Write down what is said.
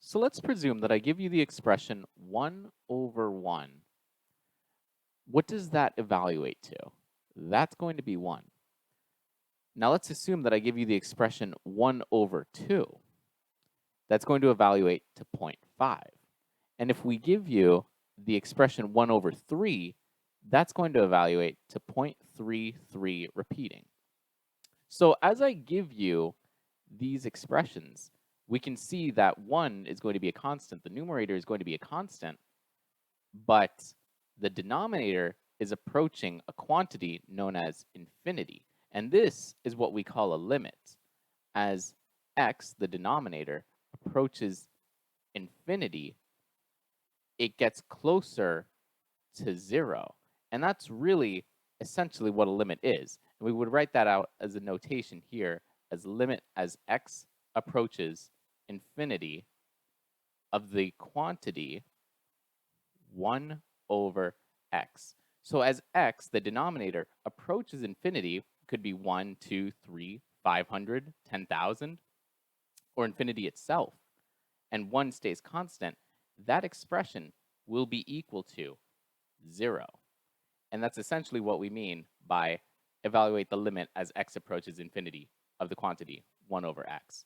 So let's presume that I give you the expression 1 over 1. What does that evaluate to? That's going to be 1. Now let's assume that I give you the expression 1 over 2. That's going to evaluate to 0.5. And if we give you the expression 1 over 3, that's going to evaluate to 0.33 repeating. So as I give you these expressions, we can see that 1 is going to be a constant. The numerator is going to be a constant, but the denominator is approaching a quantity known as infinity. And this is what we call a limit. As x, the denominator, approaches infinity, it gets closer to 0. And that's really essentially what a limit is. And we would write that out as a notation here as limit as x approaches infinity of the quantity 1 over x. So as x, the denominator, approaches infinity, could be 1, 2, 3, 500, 10,000, or infinity itself, and 1 stays constant, that expression will be equal to 0. And that's essentially what we mean by evaluate the limit as x approaches infinity of the quantity 1 over x.